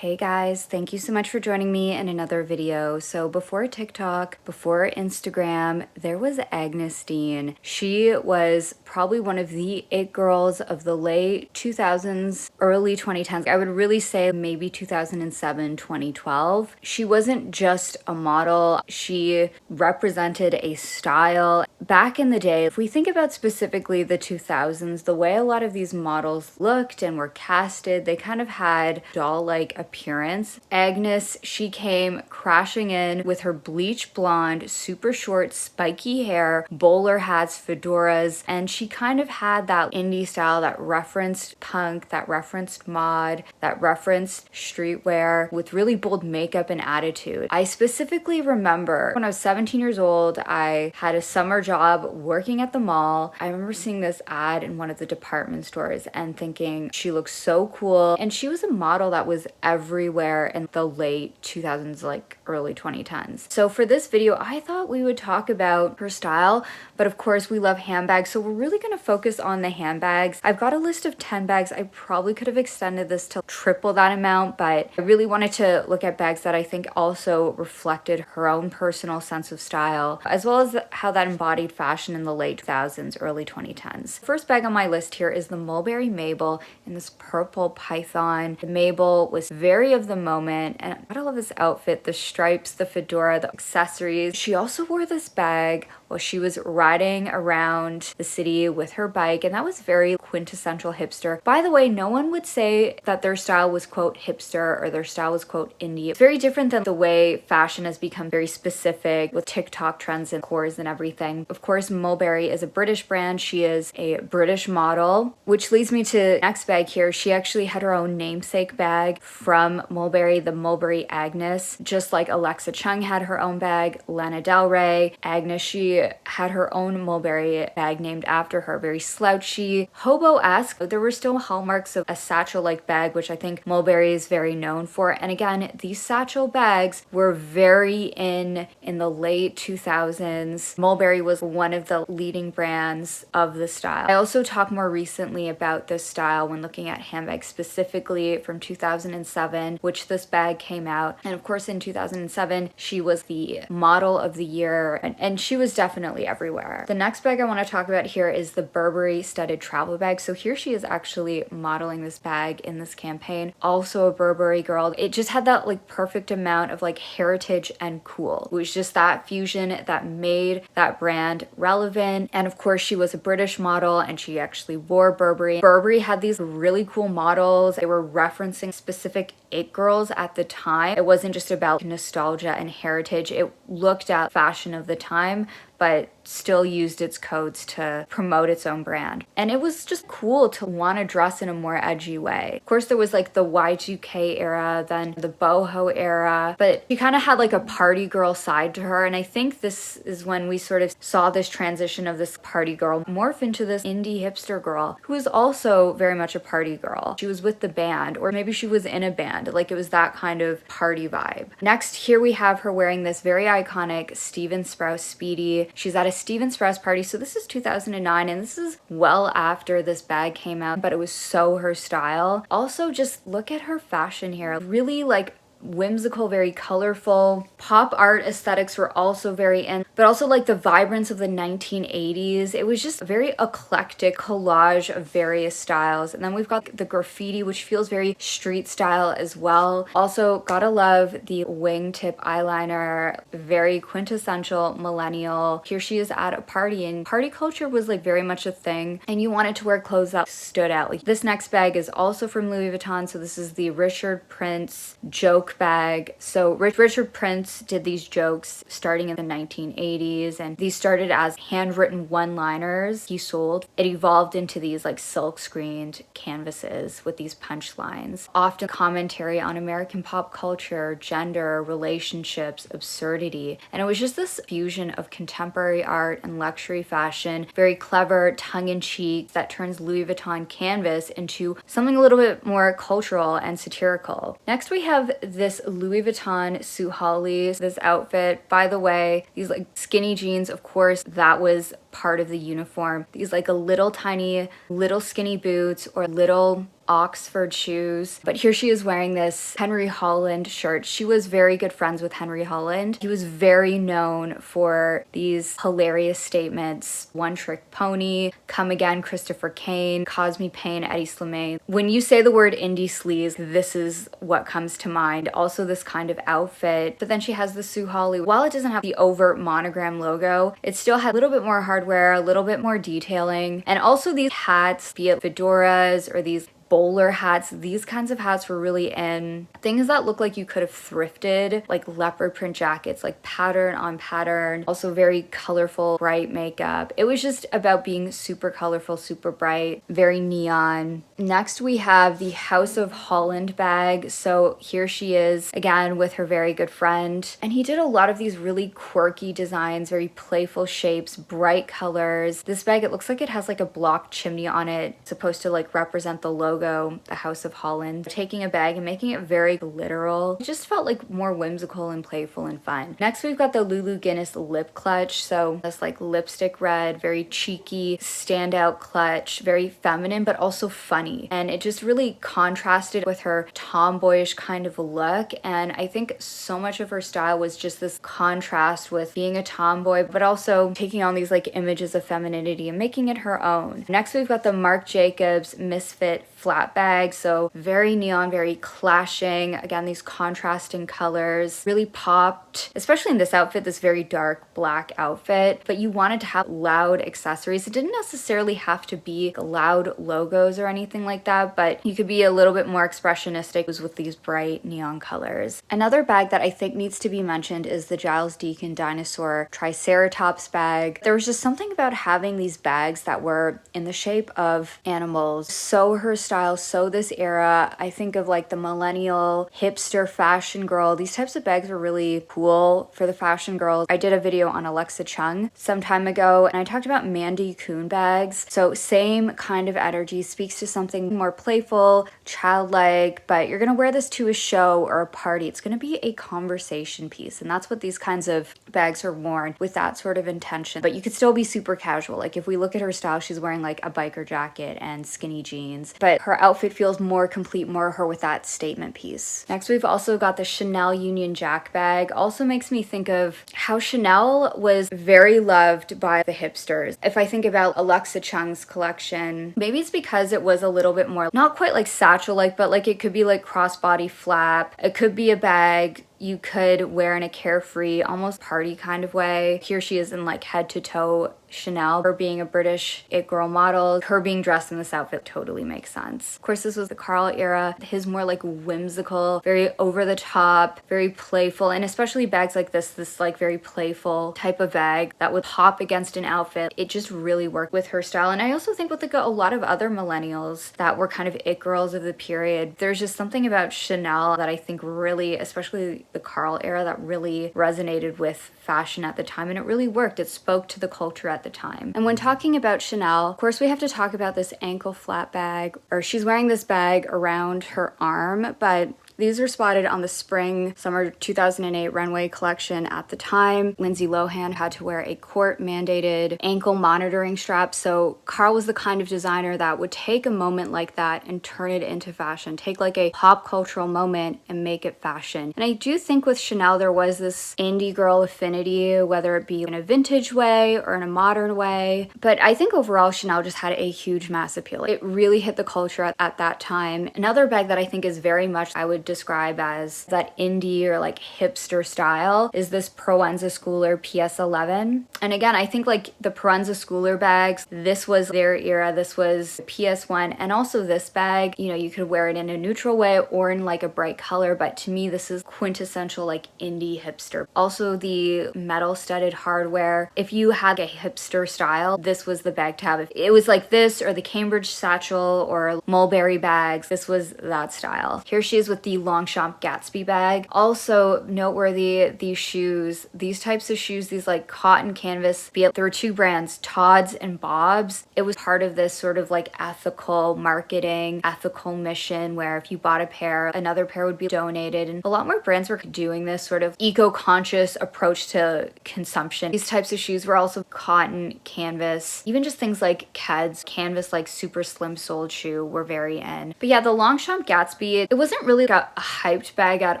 Hey guys, thank you so much for joining me in another video. So before TikTok, before Instagram, there was Agyness Deyn. She was probably one of the it girls of the late 2000s, early 2010s. I would really say maybe 2007, 2012. She wasn't just a model, she represented a style. Back in the day, if we think about specifically the 2000s, the way a lot of these models looked and were casted, they kind of had doll-like appearance. Agyness, she came crashing in with her bleach blonde, super short, spiky hair, bowler hats, fedoras, and she kind of had that indie style that referenced punk, that referenced mod, that referenced streetwear with really bold makeup and attitude. I specifically remember when I was 17 years old, I had a summer job working at the mall. I remember seeing this ad in one of the department stores and thinking she looks so cool. And she was a model that was everywhere in the late 2000s, like early 2010s. So for this video, I thought we would talk about her style, but of course we love handbags. So we're really gonna focus on the handbags. I've got a list of 10 bags. I probably could have extended this to triple that amount, but I really wanted to look at bags that I think also reflected her own personal sense of style, as well as how that embodied fashion in the late 2000s, early 2010s. First bag on my list here is the Mulberry Mabel in this purple python. The Mabel was very of the moment, and I love this outfit, the stripes, the fedora, the accessories. She also wore this bag while she was riding around the city with her bike, and that was very quintessential hipster. By the way, no one would say that their style was quote hipster or their style was quote indie. It's very different than the way fashion has become very specific with TikTok trends and cores and everything. Of course, Mulberry is a British brand. She is a British model, which leads me to the next bag here. She actually had her own namesake bag from Mulberry, the Mulberry Agyness. Just like Alexa Chung had her own bag, Lana Del Rey, Agyness, she had her own Mulberry bag named after her. Very slouchy, hobo-esque. There were still hallmarks of a satchel-like bag, which I think Mulberry is very known for. And again, these satchel bags were very in the late 2000s. Mulberry was one of the leading brands of the style. I also talked more recently about this style when looking at handbags, specifically from 2007, which this bag came out. And of course, in 2007, she was the model of the year, and she was definitely everywhere. The next bag I want to talk about here is the Burberry studded travel bag. So here she is actually modeling this bag in this campaign. Also a Burberry girl. It just had that like perfect amount of like heritage and cool. It was just that fusion that made that brand relevant. And of course, she was a British model and she actually wore Burberry. Burberry had these really cool models. They were referencing specific it girls at the time. It wasn't just about nostalgia and heritage. It looked at fashion of the time, but still used its codes to promote its own brand. And it was just cool to want to dress in a more edgy way. Of course, there was like the Y2K era, then the boho era, but she kind of had like a party girl side to her. And I think this is when we sort of saw this transition of this party girl morph into this indie hipster girl who was also very much a party girl. She was with the band, or maybe she was in a band. Like it was that kind of party vibe. Next, here we have her wearing this very iconic Steven Sprouse Speedy. She's at a Steven Sprouse party. So this is 2009, and this is well after this bag came out, but it was so her style. Also, just look at her fashion here. Really like whimsical, very colorful. Pop art aesthetics were also very in, but also like the vibrance of the 1980s. It was just a very eclectic collage of various styles. And then we've got the graffiti, which feels very street style as well. Also, gotta love the wingtip eyeliner, very quintessential millennial. Here she is at a party, and party culture was like very much a thing, and you wanted to wear clothes that stood out. Like this next bag is also from Louis Vuitton. So this is the Richard Prince joke bag. So Richard Prince did these jokes starting in the 1980s, and these started as handwritten one-liners he sold. It evolved into these like silk screened canvases with these punchlines, often commentary on American pop culture, gender, relationships, absurdity. And it was just this fusion of contemporary art and luxury fashion, very clever, tongue-in-cheek, that turns Louis Vuitton canvas into something a little bit more cultural and satirical. Next, we have this Louis Vuitton Sue Holly. This outfit, by the way, these like skinny jeans, of course, that was part of the uniform. These like a little tiny, little skinny boots or little Oxford shoes. But here she is wearing this Henry Holland shirt. She was very good friends with Henry Holland. He was very known for these hilarious statements. One Trick Pony, Come Again, Christopher Kane, Cause Me Pain, Eddie Slimane. When you say the word indie sleaze, this is what comes to mind. Also this kind of outfit. But then she has the Sue Holly. While it doesn't have the overt monogram logo, it still had a little bit more hardware, a little bit more detailing. And also these hats, be it fedoras or these bowler hats, these kinds of hats were really in. Things that look like you could have thrifted, like leopard print jackets, like pattern on pattern, also very colorful, bright makeup. It was just about being super colorful, super bright, very neon. Next we have the House of Holland bag. So here she is again with her very good friend, and he did a lot of these really quirky designs, very playful shapes, bright colors. This bag, it looks like it has like a block chimney on it, supposed to like represent the logo, the House of Holland. Taking a bag and making it very literal. It just felt like more whimsical and playful and fun. Next we've got the Lulu Guinness lip clutch. So this like lipstick red, very cheeky, standout clutch, very feminine but also funny. And it just really contrasted with her tomboyish kind of look. And I think so much of her style was just this contrast with being a tomboy but also taking on these like images of femininity and making it her own. Next we've got the Marc Jacobs Misfit flat bag. So very neon, very clashing. Again, these contrasting colors really popped, especially in this outfit, this very dark black outfit. But you wanted to have loud accessories. It didn't necessarily have to be loud logos or anything like that, but you could be a little bit more expressionistic with these bright neon colors. Another bag that I think needs to be mentioned is the Giles Deacon Dinosaur Triceratops bag. There was just something about having these bags that were in the shape of animals. So her style, so this era. I think of like the millennial hipster fashion girl. These types of bags were really cool for the fashion girls. I did a video on Alexa Chung some time ago and I talked about Mandy Kuhn bags. So same kind of energy, speaks to something more playful, childlike, but you're gonna wear this to a show or a party. It's gonna be a conversation piece, and that's what these kinds of bags are worn, with that sort of intention. But you could still be super casual. Like if we look at her style, she's wearing like a biker jacket and skinny jeans, but her outfit feels more complete, more her with that statement piece. Next, we've also got the Chanel Union Jack bag. Also makes me think of how Chanel was very loved by the hipsters. If I think about Alexa Chung's collection, maybe it's because it was a little bit more, not quite like satchel-like, but like it could be like crossbody flap. It could be a bag you could wear in a carefree, almost party kind of way. Here she is in like head to toe Chanel. Her being a British it girl model, her being dressed in this outfit totally makes sense. Of course, this was the Karl era. His more like whimsical, very over the top, very playful, and especially bags like this like very playful type of bag that would pop against an outfit. It just really worked with her style. And I also think with like a lot of other millennials that were kind of it girls of the period, there's just something about Chanel that I think really, especially the Karl era, that really resonated with fashion at the time, and it really worked. It spoke to the culture at the time. And when talking about Chanel, of course, we have to talk about this ankle flat bag, or she's wearing this bag around her arm, but these were spotted on the spring summer 2008 runway collection at the time. Lindsay Lohan had to wear a court mandated ankle monitoring strap. So Karl was the kind of designer that would take a moment like that and turn it into fashion, take like a pop cultural moment and make it fashion. And I do think with Chanel, there was this indie girl affinity, whether it be in a vintage way or in a modern way. But I think overall, Chanel just had a huge mass appeal. It really hit the culture at that time. Another bag that I think is very much, I would describe as that indie or like hipster style, is this Proenza Schouler PS11. And again, I think like the Proenza Schouler bags, this was their era. This was PS1, and also this bag, you know, you could wear it in a neutral way or in like a bright color, but to me this is quintessential like indie hipster. Also the metal studded hardware. If you had a hipster style, this was the bag to have. If it was like this or the Cambridge satchel or Mulberry bags, this was that style. Here she is with the the Longchamp Gatsby bag. Also noteworthy, these types of shoes, these like cotton canvas, there were two brands, Todd's and Bob's. It was part of this sort of like ethical marketing, ethical mission where if you bought a pair, another pair would be donated. And a lot more brands were doing this sort of eco-conscious approach to consumption. These types of shoes were also cotton canvas. Even just things like Keds, canvas like super slim soled shoe were very in. But yeah, the Longchamp Gatsby, it wasn't really a hyped bag at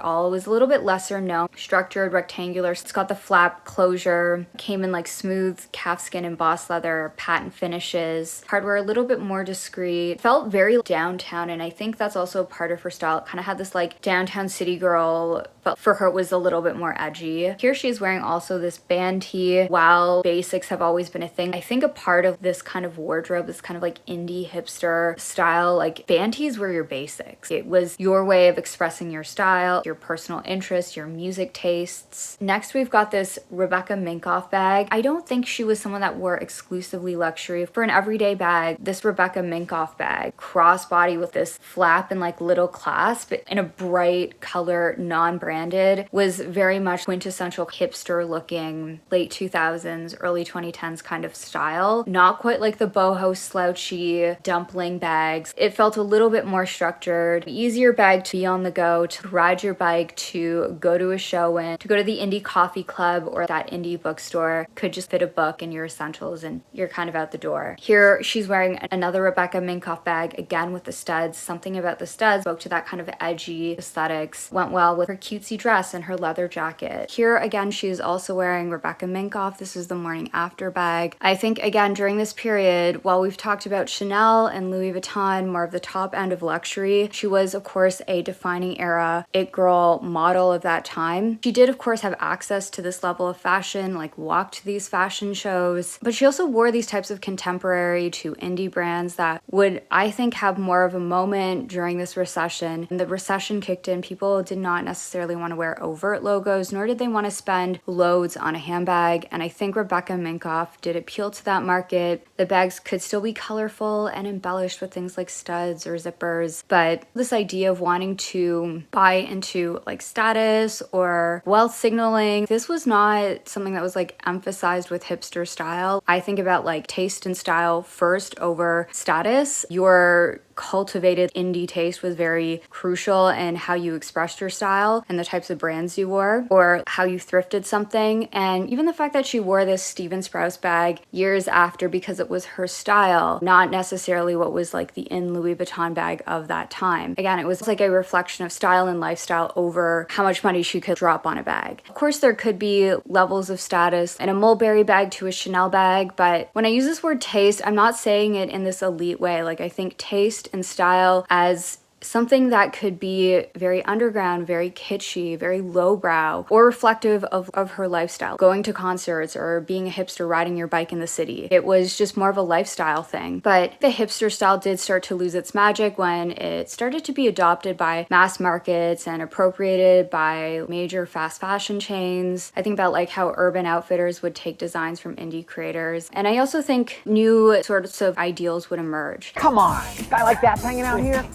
all. It was a little bit lesser known. Structured, rectangular. It's got the flap closure. Came in like smooth calfskin embossed leather, patent finishes. Hardware a little bit more discreet. Felt very downtown, and I think that's also part of her style. It kind of had this like downtown city girl, but for her it was a little bit more edgy. Here she's wearing also this band tee. While basics have always been a thing, I think a part of this kind of wardrobe, this kind of like indie hipster style, like band tees were your basics. It was your way of expressing your style, your personal interests, your music tastes. Next, we've got this Rebecca Minkoff bag. I don't think she was someone that wore exclusively luxury. For an everyday bag, this Rebecca Minkoff bag, crossbody with this flap and like little clasp in a bright color, non-branded, was very much quintessential hipster looking late 2000s, early 2010s kind of style. Not quite like the boho slouchy dumpling bags. It felt a little bit more structured, easier bag to be on the go, to ride your bike, to go to a show in, to go to the indie coffee club or that indie bookstore. Could just fit a book and your essentials and you're kind of out the door. Here she's wearing another Rebecca Minkoff bag, again with the studs. Something about the studs spoke to that kind of edgy aesthetics. Went well with her cutesy dress and her leather jacket. Here again, she's also wearing Rebecca Minkoff. This is the morning after bag. I think again, during this period, while we've talked about Chanel and Louis Vuitton, more of the top end of luxury, she was of course a defining era it girl model of that time. She did of course have access to this level of fashion, like walked to these fashion shows, but she also wore these types of contemporary to indie brands that would, I think, have more of a moment during this recession. And the recession kicked in, people did not necessarily want to wear overt logos, nor did they want to spend loads on a handbag. And I think Rebecca Minkoff did appeal to that market. The bags could still be colorful and embellished with things like studs or zippers, but this idea of wanting to buy into like status or wealth signaling, this was not something that was like emphasized with hipster style. I think about like taste and style first over status. Your cultivated indie taste was very crucial in how you expressed your style and the types of brands you wore, or how you thrifted something. And even the fact that she wore this Steven Sprouse bag years after because it was her style, not necessarily what was like the in Louis Vuitton bag of that time. Again, it was like a reflection of style and lifestyle over how much money she could drop on a bag. Of course, there could be levels of status in a Mulberry bag to a Chanel bag, but when I use this word taste, I'm not saying it in this elite way. Like, I think taste and style as something that could be very underground, very kitschy, very lowbrow, or reflective of her lifestyle. Going to concerts or being a hipster, riding your bike in the city. It was just more of a lifestyle thing. But the hipster style did start to lose its magic when it started to be adopted by mass markets and appropriated by major fast fashion chains. I think about like how Urban Outfitters would take designs from indie creators. And I also think new sorts of ideals would emerge. Come on, guy like that's hanging out here?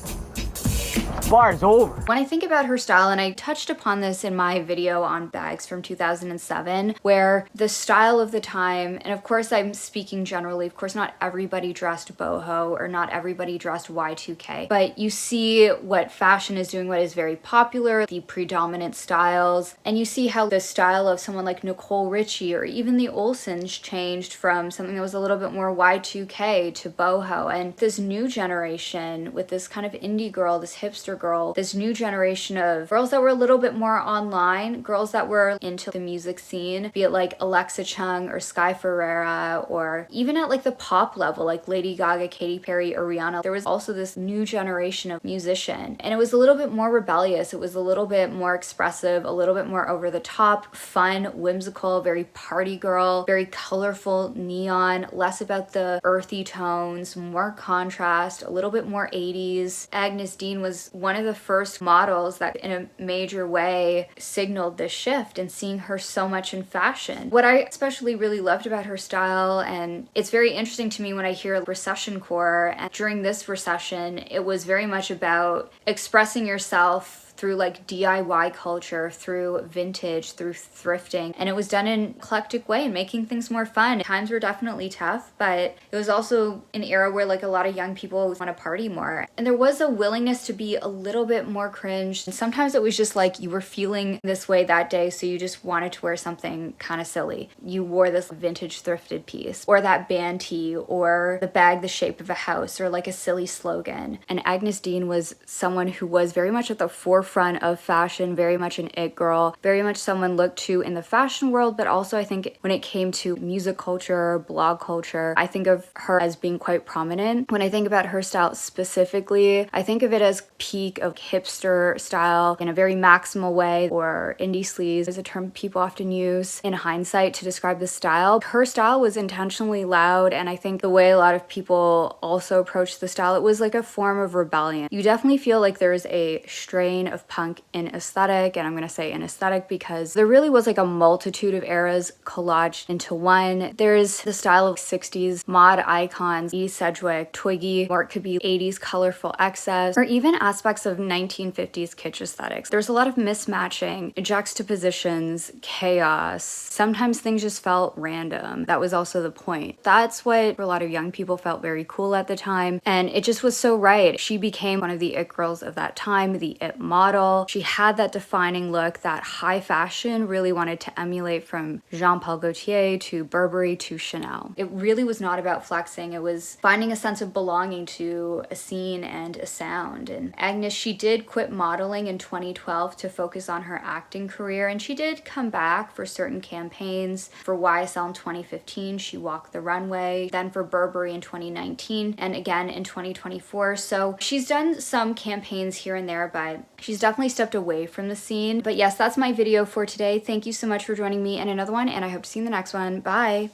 Bar's over. When I think about her style, and I touched upon this in my video on bags from 2007, where the style of the time, and of course I'm speaking generally, of course not everybody dressed boho or not everybody dressed Y2K, but you see what fashion is doing, what is very popular, the predominant styles, and you see how the style of someone like Nicole Richie or even the Olsens changed from something that was a little bit more Y2K to boho. And this new generation with this kind of indie girl, this hipster girl, this new generation of girls that were a little bit more online, girls that were into the music scene, be it like Alexa Chung or Sky Ferreira, or even at like the pop level, like Lady Gaga, Katy Perry, or Rihanna. There was also this new generation of musician, and it was a little bit more rebellious. It was a little bit more expressive, a little bit more over the top, fun, whimsical, very party girl, very colorful, neon, less about the earthy tones, more contrast, a little bit more 80s. Agyness Deyn was one of the first models that in a major way signaled this shift, and seeing her so much in fashion. What I especially really loved about her style, and it's very interesting to me when I hear recession core, and during this recession, it was very much about expressing yourself through like DIY culture, through vintage, through thrifting, and it was done in an eclectic way and making things more fun. Times were definitely tough, but it was also an era where like a lot of young people want to party more, and there was a willingness to be a little bit more cringe, and sometimes it was just like you were feeling this way that day, so you just wanted to wear something kind of silly. You wore this vintage thrifted piece, or that band tee, or the bag the shape of a house, or like a silly slogan. And Agyness Deyn was someone who was very much at the forefront of fashion, very much an it girl, very much someone looked to in the fashion world, but also I think when it came to music culture, blog culture, I think of her as being quite prominent. When I think about her style specifically, I think of it as peak of hipster style in a very maximal way, or indie sleaze is a term people often use in hindsight to describe the style. Her style was intentionally loud, and I think the way a lot of people also approached the style, it was like a form of rebellion. You definitely feel like there's a strain of punk in aesthetic, and I'm gonna say in aesthetic because there really was like a multitude of eras collaged into one. There's the style of 60s mod icons, E. Sedgwick, Twiggy, or it could be 80s colorful excess, or even aspects of 1950s kitsch aesthetics. There's a lot of mismatching, juxtapositions, chaos. Sometimes things just felt random. That was also the point. That's what a lot of young people felt very cool at the time, and it just was so right. She became one of the it girls of that time, the it model. She had that defining look that high fashion really wanted to emulate, from Jean-Paul Gaultier to Burberry to Chanel. It really was not about flexing. It was finding a sense of belonging to a scene and a sound. And Agyness, she did quit modeling in 2012 to focus on her acting career, and she did come back for certain campaigns. For YSL in 2015, she walked the runway, then for Burberry in 2019, and again in 2024. So she's done some campaigns here and there, but she's definitely stepped away from the scene. But yes, that's my video for today. Thank you so much for joining me in another one, and I hope to see you in the next one. Bye!